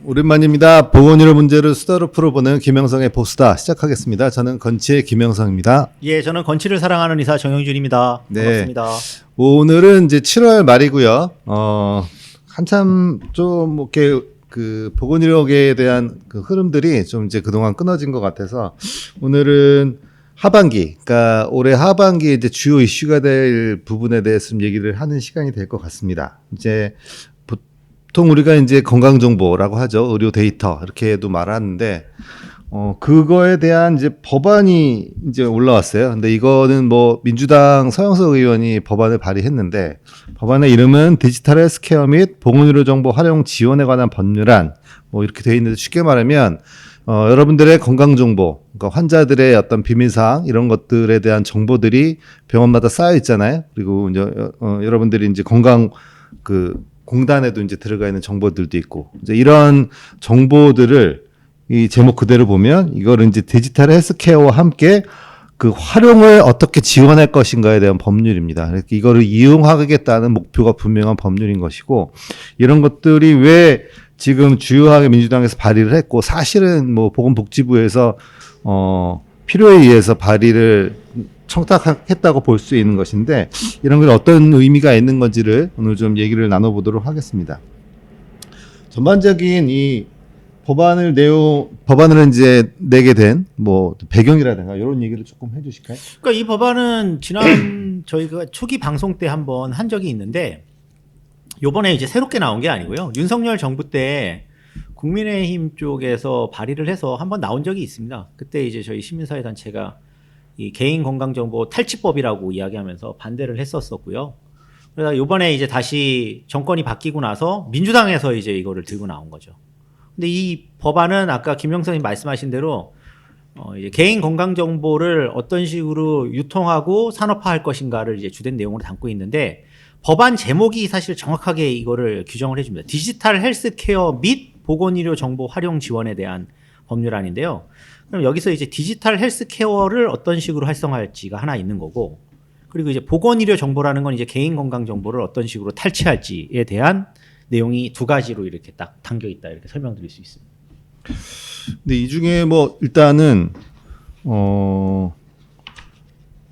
오랜만입니다. 보건의료 문제를 수다로 풀어보는 김영성의 보수다 시작하겠습니다. 저는 건치의 김영성입니다. 예, 저는 건치를 사랑하는 의사 정영준입니다. 네. 반갑습니다. 오늘은 이제 7월 말이고요. 한참 좀 이렇게 그 보건의료계에 대한 그 흐름들이 좀 이제 그동안 끊어진 것 같아서 오늘은 하반기, 그러니까 올해 하반기에 이제 주요 이슈가 될 부분에 대해서 좀 얘기를 하는 시간이 될 것 같습니다. 이제 보통 우리가 이제 건강정보라고 하죠. 의료 데이터. 이렇게도 말하는데, 그거에 대한 이제 법안이 이제 올라왔어요. 근데 이거는 뭐 민주당 서영석 의원이 법안을 발의했는데, 법안의 이름은 디지털 헬스케어 및 보건의료 정보 활용 지원에 관한 법률안, 뭐 이렇게 돼 있는데 쉽게 말하면, 여러분들의 건강정보, 그러니까 환자들의 어떤 비밀사항, 이런 것들에 대한 정보들이 병원마다 쌓여 있잖아요. 그리고 이제, 여러분들이 이제 공단에도 이제 들어가 있는 정보들도 있고, 이제 이런 정보들을 이 제목 그대로 보면 이거를 이제 디지털 헬스케어와 함께 그 활용을 어떻게 지원할 것인가에 대한 법률입니다. 이거를 이용하겠다는 목표가 분명한 법률인 것이고, 이런 것들이 왜 지금 주요하게 민주당에서 발의를 했고, 사실은 뭐 보건복지부에서 필요에 의해서 발의를 청탁했다고 볼 수 있는 것인데, 이런 걸 어떤 의미가 있는 건지를 오늘 좀 얘기를 나눠보도록 하겠습니다. 전반적인 이 법안을 이제 내게 된 뭐 배경이라든가 이런 얘기를 조금 해주실까요? 그러니까 이 법안은 지난 저희가 초기 방송 때 한번 한 적이 있는데, 요번에 이제 새롭게 나온 게 아니고요. 윤석열 정부 때 국민의힘 쪽에서 발의를 해서 한번 나온 적이 있습니다. 그때 이제 저희 시민사회 단체가 이 개인건강정보 탈취법이라고 이야기하면서 반대를 했었었고요. 그래서 요번에 이제 다시 정권이 바뀌고 나서 민주당에서 이제 이거를 들고 나온 거죠. 근데 이 법안은 아까 김영선님 말씀하신 대로 이제 개인건강정보를 어떤 식으로 유통하고 산업화할 것인가를 이제 주된 내용으로 담고 있는데, 법안 제목이 사실 정확하게 이거를 규정을 해줍니다. 디지털 헬스케어 및 보건의료 정보 활용 지원에 대한 법률안인데요. 그럼 여기서 이제 디지털 헬스케어를 어떤 식으로 활성화할지가 하나 있는 거고, 그리고 이제 보건의료 정보라는 건 이제 개인 건강 정보를 어떤 식으로 탈취할지에 대한 내용이 두 가지로 이렇게 딱 담겨 있다, 이렇게 설명드릴 수 있습니다. 근데 이 중에 뭐 일단은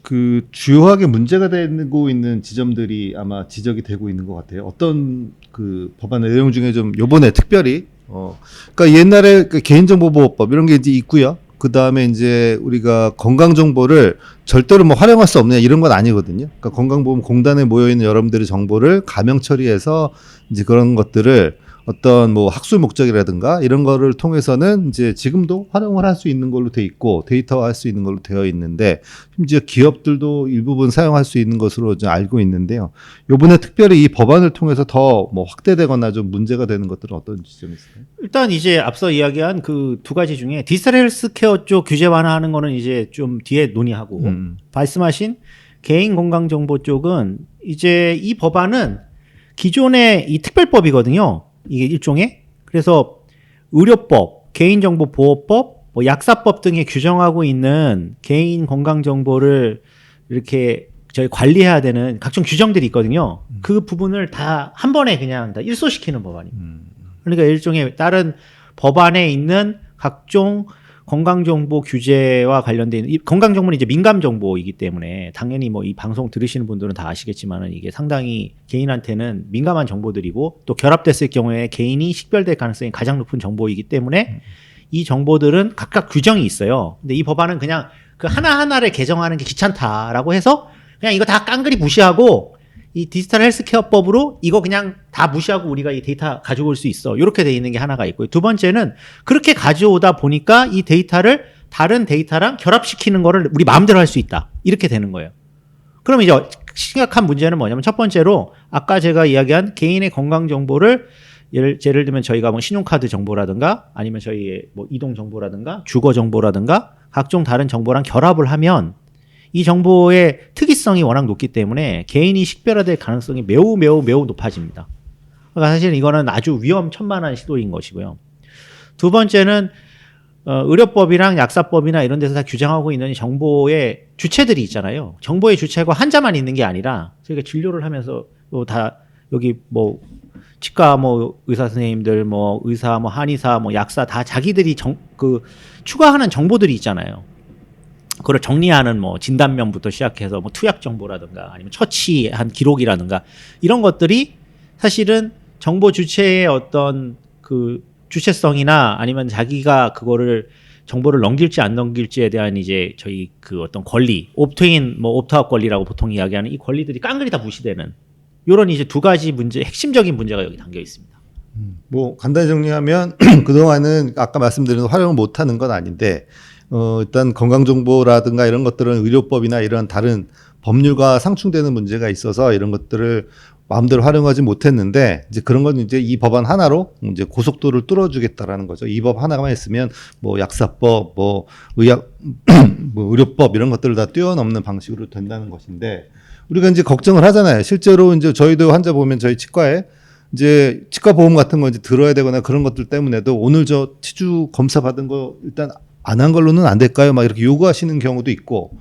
그 주요하게 문제가 되고 있는 지점들이 아마 지적이 되고 있는 것 같아요. 어떤 그 법안의 내용 중에 좀 요번에 특별히 그러니까 옛날에 그 개인정보보호법 이런 게 이제 있고요. 그 다음에 이제 우리가 건강정보를 절대로 뭐 활용할 수 없냐 이런 건 아니거든요. 그러니까 건강보험공단에 모여있는 여러분들의 정보를 가명 처리해서 이제 그런 것들을 어떤 뭐 학술 목적이라든가 이런 거를 통해서는 이제 지금도 활용을 할 수 있는 걸로 돼 있고 데이터화할 수 있는 걸로 되어 있는데, 심지어 기업들도 일부분 사용할 수 있는 것으로 좀 알고 있는데요. 요번에 특별히 이 법안을 통해서 더 뭐 확대되거나 좀 문제가 되는 것들은 어떤 지점이 있을까요? 일단 이제 앞서 이야기한 그 두 가지 중에 디지털 헬스케어 쪽 규제 완화하는 거는 이제 좀 뒤에 논의하고, 말씀하신 개인 건강 정보 쪽은 이제 이 법안은 기존의 이 특별법이거든요. 이게 일종의. 그래서 의료법, 개인정보보호법, 뭐 약사법 등에 규정하고 있는 개인 건강정보를 이렇게 저희 관리해야 되는 각종 규정들이 있거든요. 그 부분을 다 한 번에 그냥 다 일소시키는 법안입니다. 그러니까 일종의 다른 법안에 있는 각종 건강정보 규제와 관련된, 이 건강정보는 이제 민감정보이기 때문에 당연히 뭐 이 방송 들으시는 분들은 다 아시겠지만은 이게 상당히 개인한테는 민감한 정보들이고, 또 결합됐을 경우에 개인이 식별될 가능성이 가장 높은 정보이기 때문에 이 정보들은 각각 규정이 있어요. 근데 이 법안은 그냥 그 하나하나를 개정하는 게 귀찮다라고 해서 그냥 이거 다 깡그리 무시하고 이 디지털 헬스케어법으로 이거 그냥 다 무시하고 우리가 이 데이터 가져올 수 있어, 이렇게 돼 있는 게 하나가 있고요. 두 번째는 그렇게 가져오다 보니까 이 데이터를 다른 데이터랑 결합시키는 거를 우리 마음대로 할 수 있다, 이렇게 되는 거예요. 그럼 이제 심각한 문제는 뭐냐면, 첫 번째로 아까 제가 이야기한 개인의 건강 정보를 예를 들면 저희가 뭐 신용카드 정보라든가 아니면 저희의 뭐 이동 정보라든가 주거 정보라든가 각종 다른 정보랑 결합을 하면 이 정보의 특이성이 워낙 높기 때문에 개인이 식별화될 가능성이 매우 높아집니다. 그러니까 사실 이거는 아주 위험천만한 시도인 것이고요. 두 번째는 의료법이랑 약사법이나 이런 데서 다 규정하고 있는 정보의 주체들이 있잖아요. 정보의 주체가 환자만 있는 게 아니라 저희가 진료를 하면서 다 여기 뭐 치과 뭐 의사 선생님들 뭐 의사 뭐 한의사 뭐 약사 다 자기들이 추가하는 정보들이 있잖아요. 그걸 정리하는 뭐 진단면부터 시작해서 뭐 투약 정보라든가 아니면 처치한 기록이라든가 이런 것들이 사실은 정보 주체의 어떤 그 주체성이나 아니면 자기가 그거를 정보를 넘길지 안 넘길지에 대한 이제 저희 그 어떤 권리, 옵트인 뭐 옵트아웃 권리라고 보통 이야기하는 이 권리들이 깡그리 다 무시되는 이런 이제 두 가지 문제, 핵심적인 문제가 여기 담겨 있습니다. 뭐 간단히 정리하면 그동안은 아까 말씀드린 활용을 못하는 건 아닌데 일단 건강정보라든가 이런 것들은 의료법이나 이런 다른 법률과 상충되는 문제가 있어서 이런 것들을 마음대로 활용하지 못했는데 이제 그런 건 이제 이 법안 하나로 이제 고속도를 뚫어주겠다라는 거죠. 이 법 하나만 있으면 뭐 약사법, 뭐 의학, 뭐 의료법 이런 것들을 다 뛰어넘는 방식으로 된다는 것인데 우리가 이제 걱정을 하잖아요. 실제로 이제 저희도 환자 보면 저희 치과에 이제 치과 보험 같은 거 이제 들어야 되거나 그런 것들 때문에도 오늘 저 치주 검사 받은 거 일단 안 한 걸로는 안 될까요? 막 이렇게 요구하시는 경우도 있고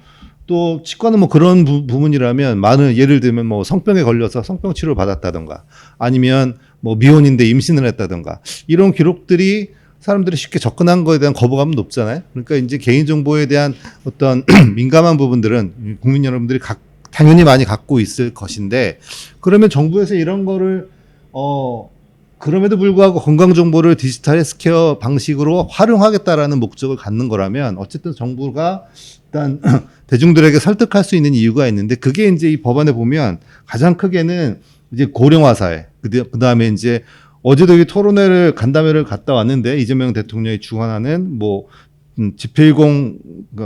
또 치과는 뭐 그런 부분이라면 많은 예를 들면 뭐 성병에 걸려서 성병 치료를 받았다던가 아니면 뭐 미혼인데 임신을 했다던가 이런 기록들이 사람들이 쉽게 접근한 거에 대한 거부감은 높잖아요. 그러니까 이제 개인정보에 대한 어떤 민감한 부분들은 국민 여러분들이 당연히 많이 갖고 있을 것인데 그러면 정부에서 이런 거를 그럼에도 불구하고 건강정보를 디지털 헬스케어 방식으로 활용하겠다라는 목적을 갖는 거라면 어쨌든 정부가 일단 대중들에게 설득할 수 있는 이유가 있는데 그게 이제 이 법안에 보면 가장 크게는 이제 고령화 사회 그 다음에 이제 어제도 이 토론회를 간담회를 갔다 왔는데 이재명 대통령이 주관하는 뭐 지필공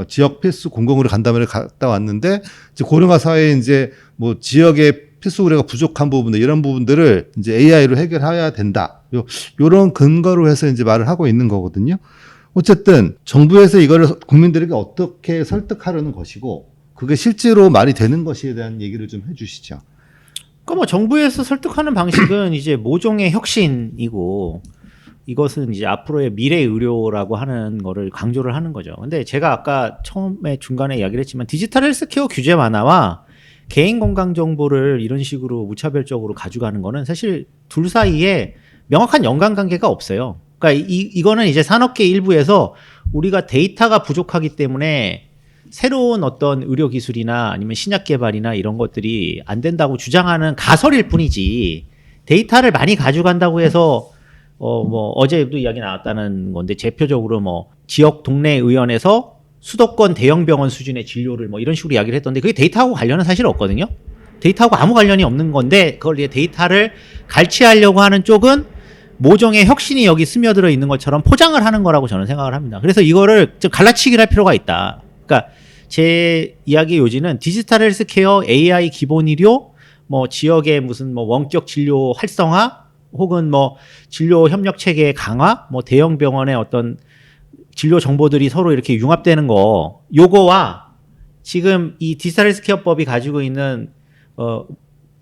지역 필수 공공의료 간담회를 갔다 왔는데 이제 고령화 사회에 이제 뭐 지역의 필수 의료가 부족한 부분들 이런 부분들을 이제 AI로 해결해야 된다. 요런 근거로 해서 이제 말을 하고 있는 거거든요. 어쨌든 정부에서 이거를 국민들에게 어떻게 설득하려는 것이고 그게 실제로 말이 되는 것에 대한 얘기를 좀 해주시죠. 그러니까 뭐 정부에서 설득하는 방식은 이제 모종의 혁신이고 이것은 이제 앞으로의 미래 의료라고 하는 거를 강조를 하는 거죠. 근데 제가 아까 처음에 중간에 이야기를 했지만 디지털 헬스케어 규제 완화와 개인 건강 정보를 이런 식으로 무차별적으로 가져가는 거는 사실 둘 사이에 명확한 연관관계가 없어요. 그러니까 이거는 이제 산업계 일부에서 우리가 데이터가 부족하기 때문에 새로운 어떤 의료 기술이나 아니면 신약 개발이나 이런 것들이 안 된다고 주장하는 가설일 뿐이지 데이터를 많이 가져간다고 해서 뭐 어제도 이야기 나왔다는 건데 대표적으로 뭐 지역 동네 의원에서 수도권 대형 병원 수준의 진료를 뭐 이런 식으로 이야기를 했던데 그게 데이터하고 관련은 사실 없거든요. 데이터하고 아무 관련이 없는 건데 그걸 이제 데이터를 갈취하려고 하는 쪽은 모종의 혁신이 여기 스며들어 있는 것처럼 포장을 하는 거라고 저는 생각을 합니다. 그래서 이거를 좀 갈라치기를 할 필요가 있다. 그러니까 제 이야기의 요지는 디지털 헬스케어, AI 기본 의료, 뭐 지역의 무슨 뭐 원격 진료 활성화 혹은 뭐 진료 협력 체계 강화, 뭐 대형 병원의 어떤 진료 정보들이 서로 이렇게 융합되는 거, 요거와 지금 이 디지털 헬스케어법이 가지고 있는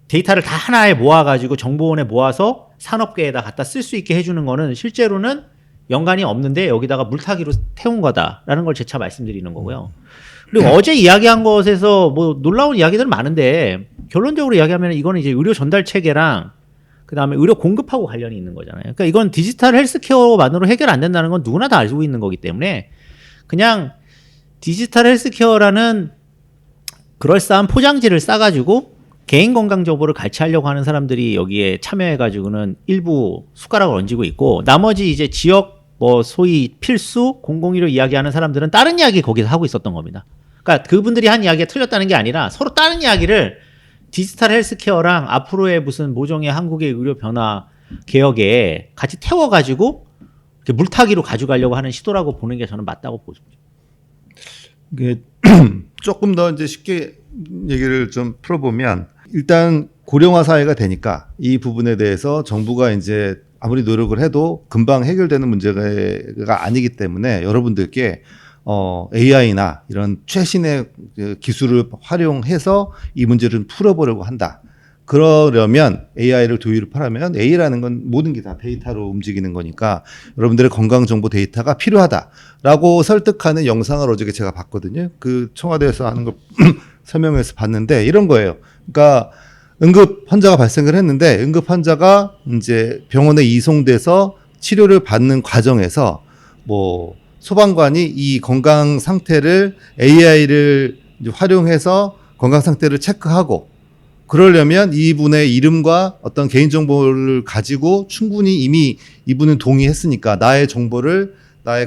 데이터를 다 하나에 모아가지고 정보원에 모아서 산업계에다 갖다 쓸 수 있게 해주는 거는 실제로는 연관이 없는데 여기다가 물타기로 태운 거다라는 걸 재차 말씀드리는 거고요. 그리고 어제 이야기한 것에서 뭐 놀라운 이야기들은 많은데 결론적으로 이야기하면 이거는 이제 의료 전달 체계랑 그 다음에 의료 공급하고 관련이 있는 거잖아요. 그러니까 이건 디지털 헬스케어만으로 해결 안 된다는 건 누구나 다 알고 있는 거기 때문에 그냥 디지털 헬스케어라는 그럴싸한 포장지를 싸가지고 개인 건강 정보를 갈취하려고 하는 사람들이 여기에 참여해가지고는 일부 숟가락을 얹고 있고 나머지 이제 지역 뭐 소위 필수 공공의료 이야기하는 사람들은 다른 이야기 거기서 하고 있었던 겁니다. 그러니까 그분들이 한 이야기가 틀렸다는 게 아니라 서로 다른 이야기를 디지털 헬스케어랑 앞으로의 무슨 모종의 한국의 의료 변화 개혁에 같이 태워가지고 이렇게 물타기로 가져가려고 하는 시도라고 보는 게 저는 맞다고 보십니다. 이게 조금 더 이제 쉽게 얘기를 좀 풀어보면 일단 고령화 사회가 되니까 이 부분에 대해서 정부가 이제 아무리 노력을 해도 금방 해결되는 문제가 아니기 때문에 여러분들께 AI나 이런 최신의 기술을 활용해서 이 문제를 풀어보려고 한다. 그러려면 AI를 도입을 하면 A라는 건 모든 게 다 데이터로 움직이는 거니까 여러분들의 건강정보 데이터가 필요하다라고 설득하는 영상을 어저께 제가 봤거든요. 그 청와대에서 하는 걸 설명해서 봤는데 이런 거예요. 그러니까 응급 환자가 발생을 했는데 응급 환자가 이제 병원에 이송돼서 치료를 받는 과정에서 뭐 소방관이 이 건강 상태를 AI를 활용해서 건강 상태를 체크하고 그러려면 이분의 이름과 어떤 개인정보를 가지고 충분히 이미 이분은 동의했으니까 나의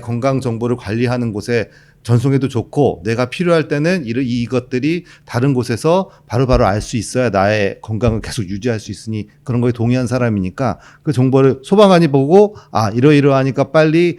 건강 정보를 관리하는 곳에 전송해도 좋고 내가 필요할 때는 이것들이 다른 곳에서 바로바로 알 수 있어야 나의 건강을 계속 유지할 수 있으니 그런 거에 동의한 사람이니까 그 정보를 소방관이 보고 이러이러하니까 빨리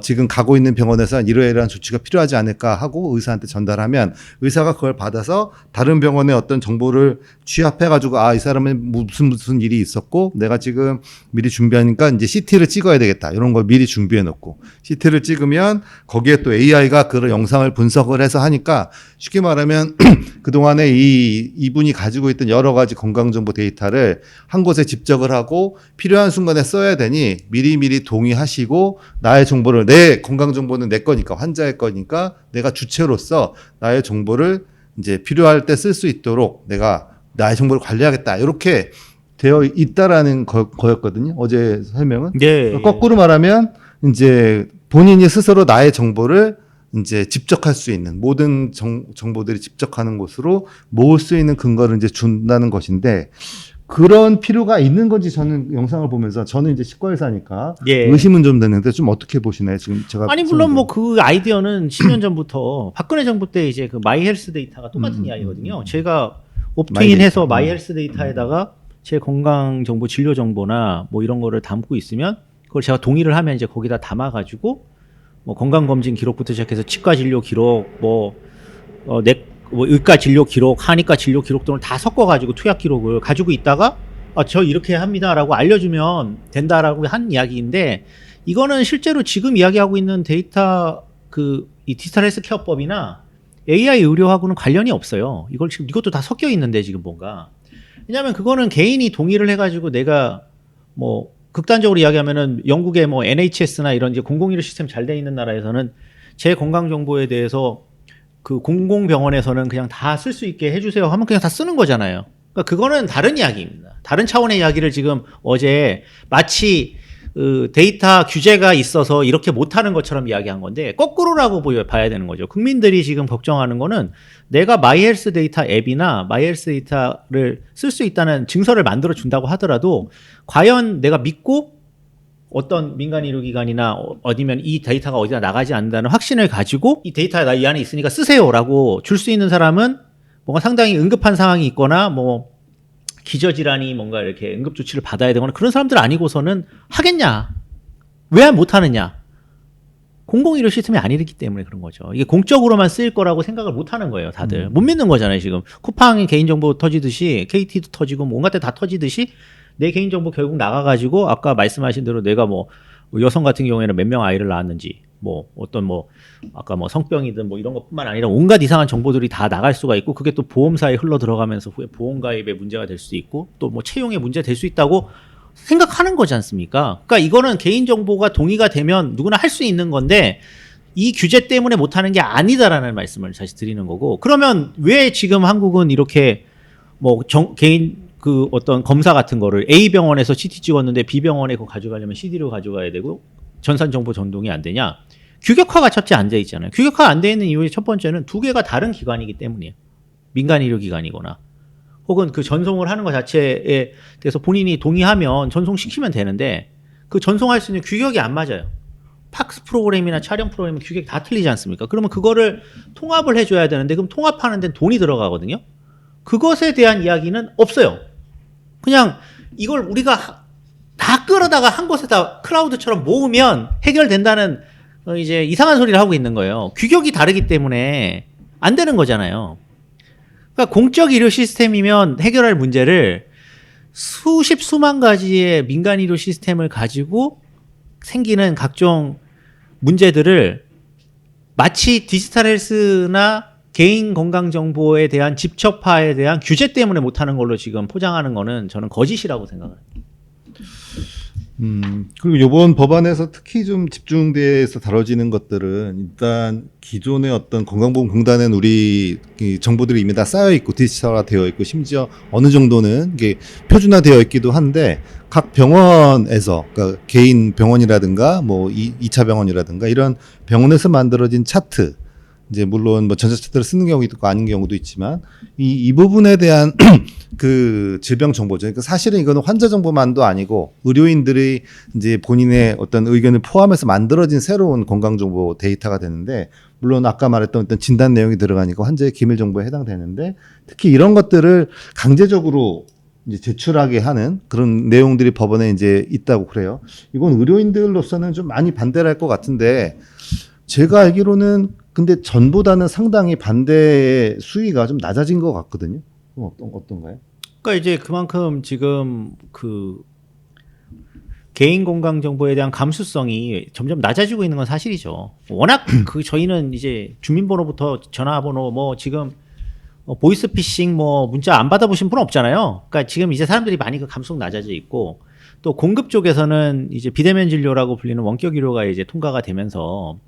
지금 가고 있는 병원에서 이러이러한 조치가 필요하지 않을까 하고 의사한테 전달하면 의사가 그걸 받아서 다른 병원의 어떤 정보를 취합해가지고 이 사람은 무슨 일이 있었고 내가 지금 미리 준비하니까 이제 CT를 찍어야 되겠다 이런 걸 미리 준비해 놓고 CT를 찍으면 거기에 또 AI가 그런 영상을 분석을 해서 하니까 쉽게 말하면 그동안에 이분이 가지고 있던 여러 가지 건강정보 데이터를 한 곳에 집적을 하고 필요한 순간에 써야 되니 미리미리 동의하시고 나의 정보를 내 건강정보는 내 거니까 환자의 거니까 내가 주체로서 나의 정보를 이제 필요할 때 쓸 수 있도록 내가 나의 정보를 관리하겠다 이렇게 되어 있다라는 거였거든요. 어제 설명은. 네. 거꾸로 말하면 이제 본인이 스스로 나의 정보를 이제 집적할 수 있는 모든 정보들이 집적하는 곳으로 모을 수 있는 근거를 이제 준다는 것인데 그런 필요가 있는 건지 저는 영상을 보면서 저는 이제 치과 의사니까 의심은 좀 되는데 좀 어떻게 보시나요? 지금 제가 물론 뭐 그 아이디어는 10년 전부터 박근혜 정부 때 이제 그 마이헬스 데이터가 똑같은 이야기거든요. 제가 옵트인해서 마이헬스 데이터에다가 제 건강 정보, 진료 정보나 뭐 이런 거를 담고 있으면 그걸 제가 동의를 하면 이제 거기다 담아가지고 뭐 건강검진 기록부터 시작해서 치과 진료 기록, 의과 진료 기록, 한의과 진료 기록 등을 다 섞어가지고 투약 기록을 가지고 있다가 저 이렇게 합니다라고 알려주면 된다라고 한 이야기인데 이거는 실제로 지금 이야기하고 있는 데이터 이 디지털 헬스케어법이나 AI 의료하고는 관련이 없어요. 이것도 다 섞여 있는데 지금 뭔가 왜냐하면 그거는 개인이 동의를 해가지고 내가 뭐 극단적으로 이야기하면은 영국의 뭐 NHS나 이런 이제 공공의료 시스템 잘 돼 있는 나라에서는 제 건강 정보에 대해서 그 공공병원에서는 그냥 다 쓸 수 있게 해주세요 하면 그냥 다 쓰는 거잖아요. 그러니까 그거는 다른 이야기입니다. 다른 차원의 이야기를 지금 어제 마치 데이터 규제가 있어서 이렇게 못하는 것처럼 이야기한 건데 거꾸로라고 봐야 되는 거죠. 국민들이 지금 걱정하는 거는 내가 마이헬스 데이터 앱이나 마이헬스 데이터를 쓸 수 있다는 증서를 만들어 준다고 하더라도 과연 내가 믿고 어떤 민간 의료기관이나 어디면 이 데이터가 어디다 나가지 않는다는 확신을 가지고 이 데이터가 나 이 안에 있으니까 쓰세요라고 줄 수 있는 사람은 뭔가 상당히 응급한 상황이 있거나 뭐 기저질환이 뭔가 이렇게 응급조치를 받아야 되거나 그런 사람들 아니고서는 하겠냐? 왜 못하느냐? 공공의료 시스템이 아니기 때문에 그런 거죠. 이게 공적으로만 쓰일 거라고 생각을 못 하는 거예요, 다들. 못 믿는 거잖아요, 지금. 쿠팡이 개인정보 터지듯이, KT도 터지고, 뭐 온갖 데 다 터지듯이, 내 개인정보 결국 나가가지고, 아까 말씀하신 대로 내가 뭐, 여성 같은 경우에는 몇 명 아이를 낳았는지, 아까 성병이든 뭐 이런 것뿐만 아니라 온갖 이상한 정보들이 다 나갈 수가 있고, 그게 또 보험사에 흘러 들어가면서 후에 보험가입에 문제가 될 수 있고, 또 뭐 채용에 문제 될 수 있다고 생각하는 거지 않습니까? 그러니까 이거는 개인정보가 동의가 되면 누구나 할 수 있는 건데 이 규제 때문에 못하는 게 아니다라는 말씀을 다시 드리는 거고 그러면 왜 지금 한국은 이렇게 개인 어떤 검사 같은 거를 A 병원에서 CT 찍었는데 B 병원에 그거 가져가려면 CD로 가져가야 되고 전산정보 전동이 안 되냐? 규격화가 첫째 안 돼 있잖아요. 규격화 안 돼 있는 이유의 첫 번째는 두 개가 다른 기관이기 때문이에요. 민간의료기관이거나 혹은 그 전송을 하는 것 자체에 대해서 본인이 동의하면 전송시키면 되는데 그 전송할 수 있는 규격이 안 맞아요. 팍스 프로그램이나 촬영 프로그램 규격이 다 틀리지 않습니까? 그러면 그거를 통합을 해줘야 되는데 그럼 통합하는 데는 돈이 들어가거든요. 그것에 대한 이야기는 없어요. 그냥 이걸 우리가 다 끌어다가 한 곳에다 클라우드처럼 모으면 해결된다는 이제 이상한 소리를 하고 있는 거예요. 규격이 다르기 때문에 안 되는 거잖아요. 그러니까 공적 의료 시스템이면 해결할 문제를 수만 가지의 민간 의료 시스템을 가지고 생기는 각종 문제들을 마치 디지털 헬스나 개인 건강 정보에 대한 집적화에 대한 규제 때문에 못하는 걸로 지금 포장하는 거는 저는 거짓이라고 생각합니다. 그리고 이번 법안에서 특히 좀 집중돼서 다뤄지는 것들은 일단 기존의 어떤 건강보험공단은 우리 이 정보들이 이미 다 쌓여 있고 디지털화 되어 있고 심지어 어느 정도는 이게 표준화되어 있기도 한데 각 병원에서 그러니까 개인 병원이라든가 뭐 2차 병원이라든가 이런 병원에서 만들어진 차트 이제 물론 뭐 전자차트를 쓰는 경우도 있고 아닌 경우도 있지만 이 부분에 대한 그 질병 정보죠. 그러니까 사실은 이거는 환자 정보만도 아니고 의료인들이 이제 본인의 어떤 의견을 포함해서 만들어진 새로운 건강 정보 데이터가 되는데 물론 아까 말했던 어떤 진단 내용이 들어가니까 환자의 기밀 정보에 해당되는데 특히 이런 것들을 강제적으로 이제 제출하게 하는 그런 내용들이 법원에 이제 있다고 그래요. 이건 의료인들로서는 좀 많이 반대를 할 것 같은데 제가 알기로는 근데 전보다는 상당히 반대의 수위가 좀 낮아진 것 같거든요. 어떤가요? 그러니까 이제 그만큼 지금 그 개인 건강 정보에 대한 감수성이 점점 낮아지고 있는 건 사실이죠. 워낙 그 저희는 이제 주민번호부터 전화번호 뭐 지금 보이스피싱 뭐 문자 안 받아보신 분 없잖아요. 그러니까 지금 이제 사람들이 많이 그 감수성 낮아져 있고 또 공급 쪽에서는 이제 비대면 진료라고 불리는 원격 의료가 이제 통과가 되면서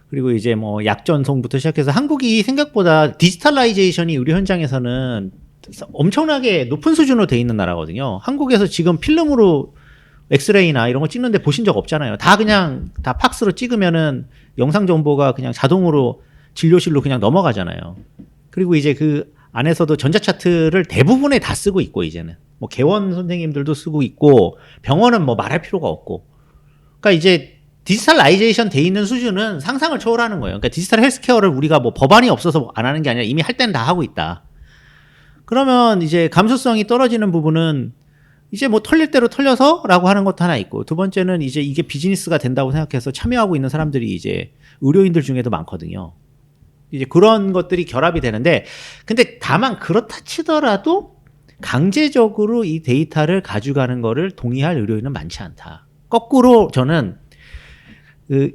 그리고 이제 뭐 약 전송부터 시작해서 한국이 생각보다 디지털라이제이션이 의료 현장에서는 엄청나게 높은 수준으로 돼 있는 나라거든요. 한국에서 지금 필름으로 엑스레이나 이런 거 찍는데 보신 적 없잖아요. 다 그냥 다 팍스로 찍으면은 영상 정보가 그냥 자동으로 진료실로 그냥 넘어가잖아요. 그리고 이제 그 안에서도 전자차트를 대부분에 다 쓰고 있고 이제는 뭐 개원 선생님들도 쓰고 있고 병원은 뭐 말할 필요가 없고 그러니까 이제 디지털라이제이션 돼 있는 수준은 상상을 초월하는 거예요. 그러니까 디지털 헬스케어를 우리가 뭐 법안이 없어서 안 하는 게 아니라 이미 할 때는 다 하고 있다. 그러면 이제 감수성이 떨어지는 부분은 이제 뭐 털릴 대로 털려서라고 하는 것도 하나 있고 두 번째는 이제 이게 비즈니스가 된다고 생각해서 참여하고 있는 사람들이 이제 의료인들 중에도 많거든요. 이제 그런 것들이 결합이 되는데 근데 다만 그렇다 치더라도 강제적으로 이 데이터를 가져가는 거를 동의할 의료인은 많지 않다. 거꾸로 저는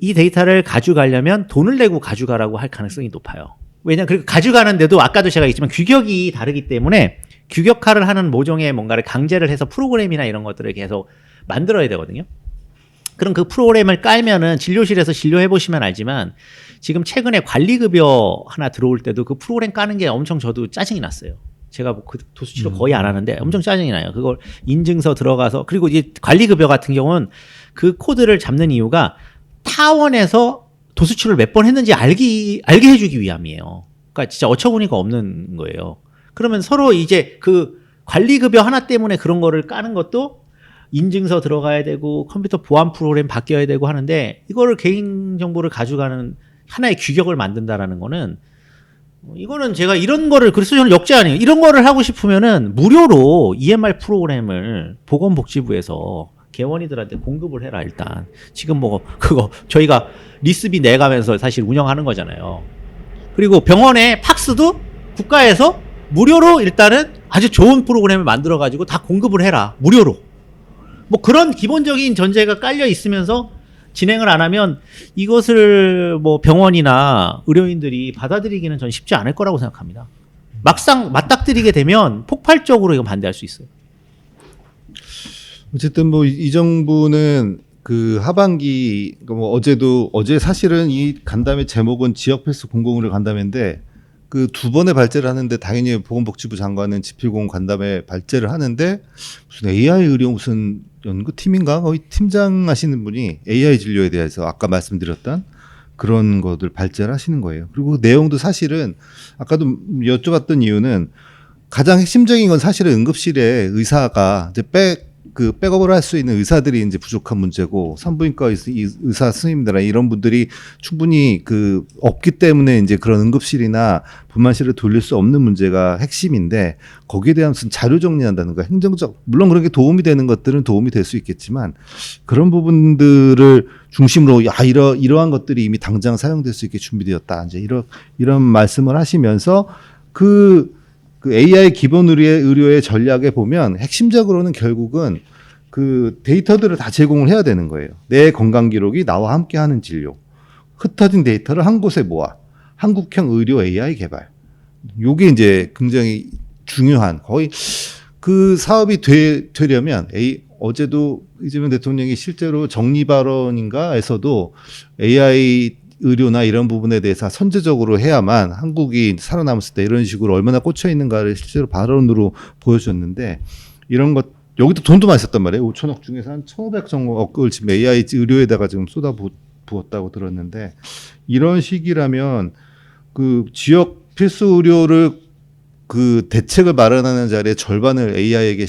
이 데이터를 가져가려면 돈을 내고 가져가라고 할 가능성이 높아요. 왜냐하면 그 가져가는데도 아까도 제가 얘기했지만 규격이 다르기 때문에 규격화를 하는 모종의 뭔가를 강제를 해서 프로그램이나 이런 것들을 계속 만들어야 되거든요. 그럼 그 프로그램을 깔면은 진료실에서 진료해 보시면 알지만 지금 최근에 관리급여 하나 들어올 때도 그 프로그램 까는 게 엄청 저도 짜증이 났어요. 제가 뭐 그 도수치료 거의 안 하는데 엄청 짜증이 나요. 그걸 인증서 들어가서 그리고 이제 관리급여 같은 경우는 그 코드를 잡는 이유가 타원에서 도수치료를 몇 번 했는지 알게 해주기 위함이에요. 그러니까 진짜 어처구니가 없는 거예요. 그러면 서로 이제 그 관리급여 하나 때문에 그런 거를 까는 것도 인증서 들어가야 되고 컴퓨터 보안 프로그램 바뀌어야 되고 하는데 이거를 개인정보를 가져가는 하나의 규격을 만든다라는 거는 이거는 제가 이런 거를 그래서 저는 역제 아니에요. 이런 거를 하고 싶으면은 무료로 EMR 프로그램을 보건복지부에서 개원이들한테 공급을 해라 일단. 지금 뭐 그거 저희가 리스비 내가면서 사실 운영하는 거잖아요. 그리고 병원의 팍스도 국가에서 무료로 일단은 아주 좋은 프로그램을 만들어 가지고 다 공급을 해라. 무료로. 뭐 그런 기본적인 전제가 깔려 있으면서 진행을 안 하면 이것을 뭐 병원이나 의료인들이 받아들이기는 전 쉽지 않을 거라고 생각합니다. 막상 맞닥뜨리게 되면 폭발적으로 이거 반대할 수 있어요. 어쨌든 뭐 이 정부는 그 하반기 뭐 어제 사실은 이 간담회 제목은 지역 필수 공공의료 간담회인데 그 두 번의 발제를 하는데 당연히 보건복지부 장관은 지필공원 간담회 발제를 하는데 무슨 AI 의료 무슨 연구팀인가 거의 팀장 하시는 분이 AI 진료에 대해서 아까 말씀드렸던 그런 것들 발제를 하시는 거예요. 그리고 그 내용도 사실은 아까도 여쭤봤던 이유는 가장 핵심적인 건 사실은 응급실에 의사가 이제 백업을 할 수 있는 의사들이 이제 부족한 문제고 산부인과 의사 선생님들 이런 분들이 충분히 그 없기 때문에 이제 그런 응급실이나 분만실을 돌릴 수 없는 문제가 핵심인데 거기에 대한 무슨 자료 정리한다든가 행정적 물론 그런 게 도움이 되는 것들은 도움이 될 수 있겠지만 그런 부분들을 중심으로 이러한 것들이 이미 당장 사용될 수 있게 준비되었다 이제 이런 말씀을 하시면서 그 AI 기본 의료의 전략에 보면 핵심적으로는 결국은 그 데이터들을 다 제공을 해야 되는 거예요. 내 건강 기록이 나와 함께 하는 진료. 흩어진 데이터를 한 곳에 모아 한국형 의료 AI 개발. 요게 이제 굉장히 중요한 거의 그 사업이 되려면 어제도 이재명 대통령이 실제로 정리 발언인가에서도 AI 의료나 이런 부분에 대해서 선제적으로 해야만 한국이 살아남았을 때 이런 식으로 얼마나 꽂혀 있는가를 실제로 발언으로 보여줬는데 이런 것 여기도 돈도 많이 썼단 말이에요. 5천억 중에서 한 1,500억을 지금 AI 의료에다가 지금 쏟아부었다고 들었는데 이런 식이라면 그 지역 필수 의료를 그 대책을 마련하는 자리에 절반을 AI에게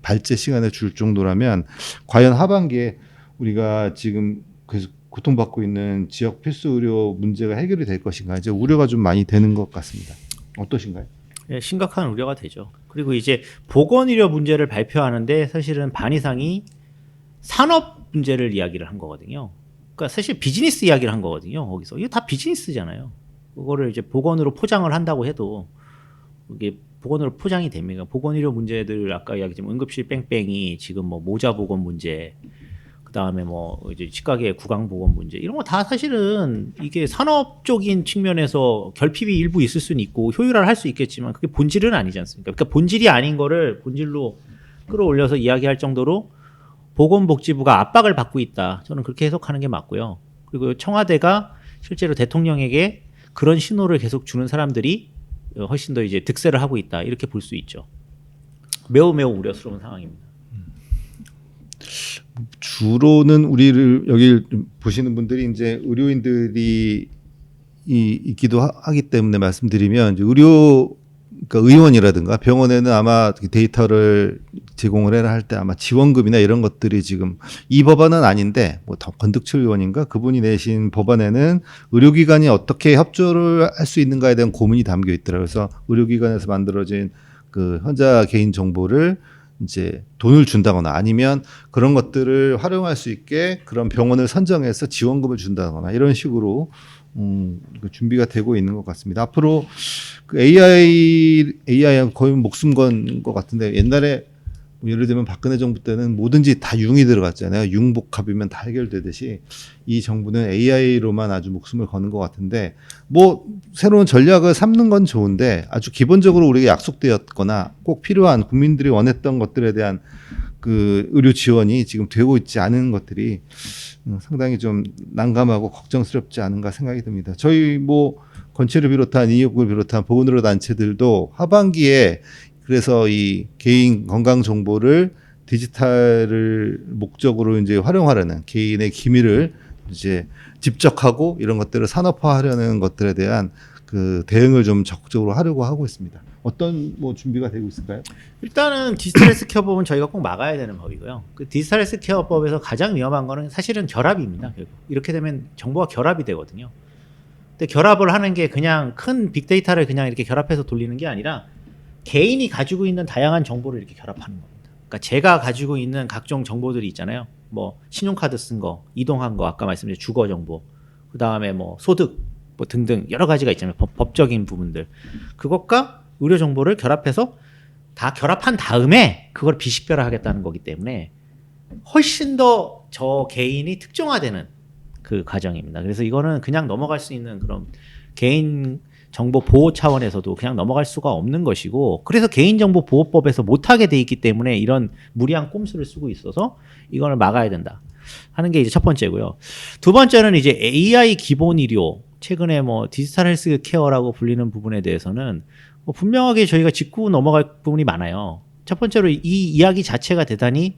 발제 시간을 줄 정도라면 과연 하반기에 우리가 지금 계속 고통받고 있는 지역 필수 의료 문제가 해결이 될 것인가 이제 우려가 좀 많이 되는 것 같습니다. 어떠신가요? 예, 심각한 우려가 되죠. 그리고 이제 보건의료 문제를 발표하는데 사실은 반 이상이 산업 문제를 이야기를 한 거거든요. 그러니까 사실 비즈니스 이야기를 한 거거든요. 거기서 이거 다 비즈니스잖아요. 그거를 이제 보건으로 포장을 한다고 해도 이게 보건으로 포장이 됩니까? 보건의료 문제들 아까 이야기했지만 응급실 뺑뺑이 지금 뭐 모자 보건 문제 그다음에 뭐 이제 치과계 구강 보건 문제 이런 거 다 사실은 이게 산업적인 측면에서 결핍이 일부 있을 수는 있고 효율화를 할 수 있겠지만 그게 본질은 아니지 않습니까? 그러니까 본질이 아닌 거를 본질로 끌어올려서 이야기할 정도로 보건복지부가 압박을 받고 있다. 저는 그렇게 해석하는 게 맞고요. 그리고 청와대가 실제로 대통령에게 그런 신호를 계속 주는 사람들이 훨씬 더 이제 득세를 하고 있다. 이렇게 볼 수 있죠. 매우 매우 우려스러운 상황입니다. 주로는 우리를 여기 보시는 분들이 이제 의료인들이 있기도 하기 때문에 말씀드리면 이제 그러니까 의원이라든가 병원에는 아마 데이터를 제공을 해라 할 때 아마 지원금이나 이런 것들이 지금 이 법안은 아닌데 뭐 권득철 의원인가 그분이 내신 법안에는 의료기관이 어떻게 협조를 할 수 있는가에 대한 고민이 담겨 있더라고요. 그래서 의료기관에서 만들어진 그 환자 개인 정보를 이제 돈을 준다거나 아니면 그런 것들을 활용할 수 있게 그런 병원을 선정해서 지원금을 준다거나 이런 식으로 준비가 되고 있는 것 같습니다. 앞으로 그 AI 거의 목숨 건 것 같은데 옛날에 예를 들면 박근혜 정부 때는 뭐든지 다 융이 들어갔잖아요. 융복합이면 다 해결되듯이 이 정부는 AI로만 아주 목숨을 거는 것 같은데 뭐 새로운 전략을 삼는 건 좋은데 아주 기본적으로 우리가 약속되었거나 꼭 필요한 국민들이 원했던 것들에 대한 그 의료 지원이 지금 되고 있지 않은 것들이 상당히 좀 난감하고 걱정스럽지 않은가 생각이 듭니다. 저희 뭐 건체를 비롯한 이익을 비롯한 보건의료 단체들도 하반기에 그래서 이 개인 건강 정보를 디지털을 목적으로 이제 활용하려는 개인의 기밀을 이제 집적하고 이런 것들을 산업화하려는 것들에 대한 그 대응을 좀 적극적으로 하려고 하고 있습니다. 어떤 뭐 준비가 되고 있을까요? 일단은 디지털 헬스케어 법은 저희가 꼭 막아야 되는 법이고요. 그 디지털 헬스케어 법에서 가장 위험한 거는 사실은 결합입니다. 결국. 이렇게 되면 정보가 결합이 되거든요. 근데 결합을 하는 게 그냥 큰 빅데이터를 그냥 이렇게 결합해서 돌리는 게 아니라 개인이 가지고 있는 다양한 정보를 이렇게 결합하는 겁니다. 그러니까 제가 가지고 있는 각종 정보들이 있잖아요. 뭐 신용카드 쓴 거, 이동한 거, 아까 말씀드린 주거 정보, 그 다음에 뭐 소득, 뭐 등등 여러 가지가 있잖아요. 법적인 부분들. 그것과 의료 정보를 결합해서 다 결합한 다음에 그걸 비식별화하겠다는 거기 때문에 훨씬 더 저 개인이 특정화되는 그 과정입니다. 그래서 이거는 그냥 넘어갈 수 있는 그런 개인 정보 보호 차원에서도 그냥 넘어갈 수가 없는 것이고 그래서 개인정보보호법에서 못하게 돼 있기 때문에 이런 무리한 꼼수를 쓰고 있어서 이걸 막아야 된다 하는 게 이제 첫 번째고요. 두 번째는 이제 AI 기본 의료 최근에 뭐 디지털 헬스 케어라고 불리는 부분에 대해서는 뭐 분명하게 저희가 짚고 넘어갈 부분이 많아요. 첫 번째로 이 이야기 자체가 대단히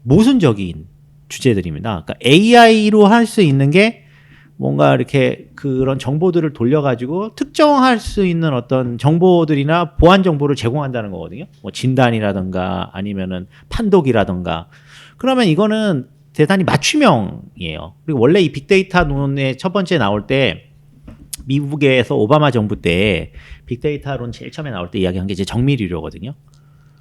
모순적인 주제들입니다. 그러니까 AI로 할 수 있는 게 뭔가 이렇게 그런 정보들을 돌려가지고 특정할 수 있는 어떤 정보들이나 보안 정보를 제공한다는 거거든요. 뭐 진단이라든가 아니면은 판독이라든가. 그러면 이거는 대단히 맞춤형이에요. 그리고 원래 이 빅데이터 논의 첫 번째 나올 때 미국에서 오바마 정부 때 빅데이터론 제일 처음에 나올 때 이야기한 게 이제 정밀의료거든요.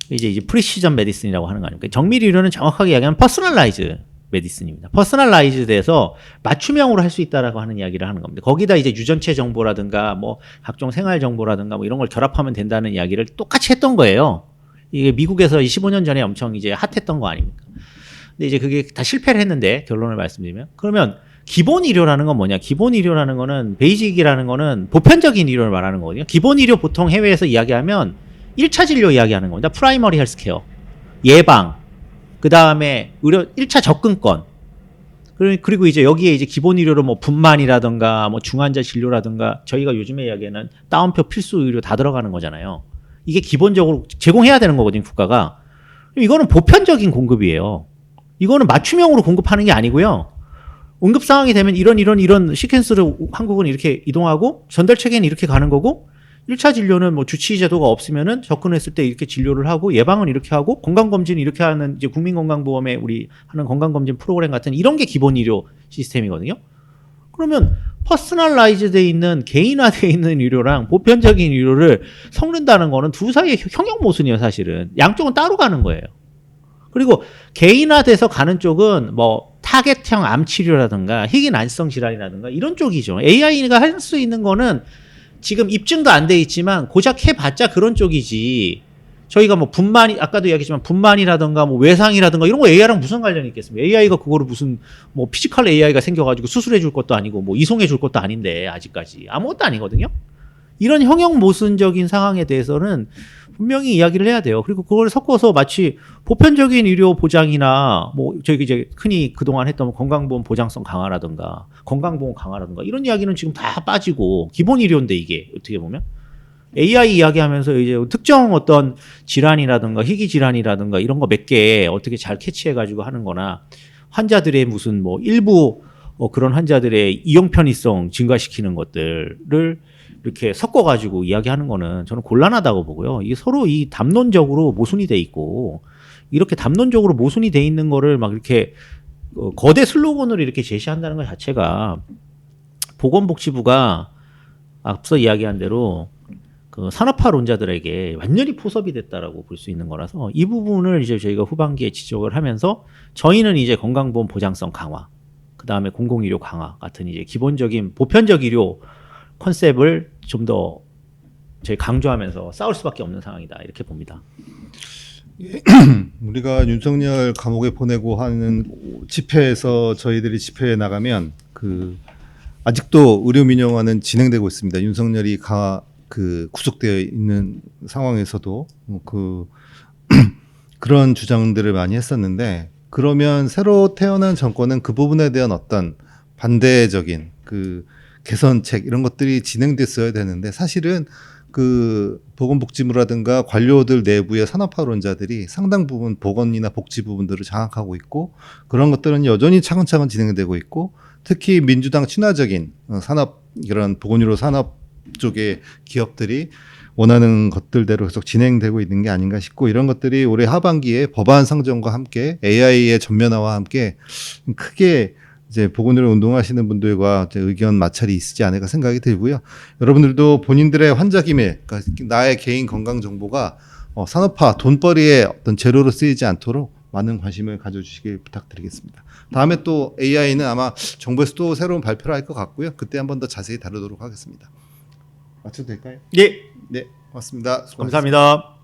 이제 프리시전 메디슨이라고 하는 거 아닙니까? 정밀의료는 정확하게 이야기하면 퍼스널라이즈 메디슨입니다. 퍼스널라이즈돼서 맞춤형으로 할 수 있다라고 하는 이야기를 하는 겁니다. 거기다 이제 유전체 정보라든가 뭐 각종 생활 정보라든가 뭐 이런 걸 결합하면 된다는 이야기를 똑같이 했던 거예요. 이게 미국에서 15년 전에 엄청 이제 핫했던 거 아닙니까? 근데 이제 그게 다 실패를 했는데 결론을 말씀드리면 그러면 기본 의료라는 건 뭐냐? 기본 의료라는 거는 베이직이라는 거는 보편적인 의료를 말하는 거거든요. 기본 의료 보통 해외에서 이야기하면 1차 진료 이야기하는 겁니다. 프라이머리 헬스케어, 예방, 그 다음에 의료 1차 접근권. 그리고 이제 여기에 이제 기본 의료로 뭐 분만이라든가 뭐 중환자 진료라든가 저희가 요즘에 이야기하는 따옴표 필수 의료 다 들어가는 거잖아요. 이게 기본적으로 제공해야 되는 거거든요, 국가가. 이거는 보편적인 공급이에요. 이거는 맞춤형으로 공급하는 게 아니고요. 응급 상황이 되면 이런 시퀀스를 한국은 이렇게 이동하고 전달 체계는 이렇게 가는 거고 1차 진료는 뭐 주치의 제도가 없으면은 접근했을 때 이렇게 진료를 하고 예방은 이렇게 하고 건강검진 이렇게 하는 이제 국민건강보험에 우리 하는 건강검진 프로그램 같은 이런 게 기본 의료 시스템이거든요. 그러면 퍼스널라이즈 돼 있는 개인화돼 있는 의료랑 보편적인 의료를 섞는다는 거는 둘 사이의 형용 모순이에요, 사실은. 양쪽은 따로 가는 거예요. 그리고 개인화돼서 가는 쪽은 뭐 타겟형 암 치료라든가 희귀 난치성 질환이라든가 이런 쪽이죠. AI가 할 수 있는 거는 지금 입증도 안 돼 있지만 고작 해봤자 그런 쪽이지. 저희가 뭐 분만이 아까도 이야기했지만 분만이라든가 뭐 외상이라든가 이런 거 AI랑 무슨 관련이 있겠습니까? AI가 그거를 무슨 뭐 피지컬 AI가 생겨가지고 수술해 줄 것도 아니고 뭐 이송해 줄 것도 아닌데 아직까지 아무것도 아니거든요. 이런 형용 모순적인 상황에 대해서는 분명히 이야기를 해야 돼요. 그리고 그걸 섞어서 마치 보편적인 의료 보장이나 뭐 저희 이제 흔히 그동안 했던 건강보험 보장성 강화라든가 건강보험 강화라든가 이런 이야기는 지금 다 빠지고 기본 의료인데 이게 어떻게 보면 AI 이야기하면서 이제 특정 어떤 질환이라든가 희귀 질환이라든가 이런 거 몇 개 어떻게 잘 캐치해가지고 하는 거나 환자들의 무슨 뭐 일부 그런 환자들의 이용 편의성 증가시키는 것들을 이렇게 섞어가지고 이야기하는 거는 저는 곤란하다고 보고요. 이게 서로 이 담론적으로 모순이 돼 있고 이렇게 담론적으로 모순이 돼 있는 거를 막 이렇게 거대 슬로건으로 이렇게 제시한다는 것 자체가 보건복지부가 앞서 이야기한 대로 그 산업화론자들에게 완전히 포섭이 됐다라고 볼 수 있는 거라서 이 부분을 이제 저희가 후반기에 지적을 하면서 저희는 이제 건강보험 보장성 강화, 그 다음에 공공의료 강화 같은 이제 기본적인 보편적 의료 컨셉을 좀 더 저희 강조하면서 싸울 수밖에 없는 상황이다 이렇게 봅니다. 우리가 윤석열 감옥에 보내고 하는 집회에서 저희들이 집회에 나가면 그 아직도 의료 민영화는 진행되고 있습니다. 윤석열이 구속되어 있는 상황에서도 그런 주장들을 많이 했었는데 그러면 새로 태어난 정권은 그 부분에 대한 어떤 반대적인 그 개선책 이런 것들이 진행됐어야 되는데 사실은 그 보건복지부라든가 관료들 내부의 산업화론자들이 상당 부분 보건이나 복지 부분들을 장악하고 있고 그런 것들은 여전히 차근차근 진행되고 있고 특히 민주당 친화적인 산업 이런 보건의료 산업 쪽의 기업들이 원하는 것들대로 계속 진행되고 있는 게 아닌가 싶고 이런 것들이 올해 하반기에 법안 상정과 함께 AI의 전면화와 함께 크게 이제 보건의료 운동하시는 분들과 의견 마찰이 있지 않을까 생각이 들고요. 여러분들도 본인들의 환자 기밀, 그러니까 나의 개인 건강 정보가 산업화, 돈벌이의 어떤 재료로 쓰이지 않도록 많은 관심을 가져주시길 부탁드리겠습니다. 다음에 또 AI는 아마 정부에서 또 새로운 발표를 할 것 같고요. 그때 한 번 더 자세히 다루도록 하겠습니다. 마쳐도 될까요? 예, 네, 고맙습니다. 수고하셨습니다. 감사합니다.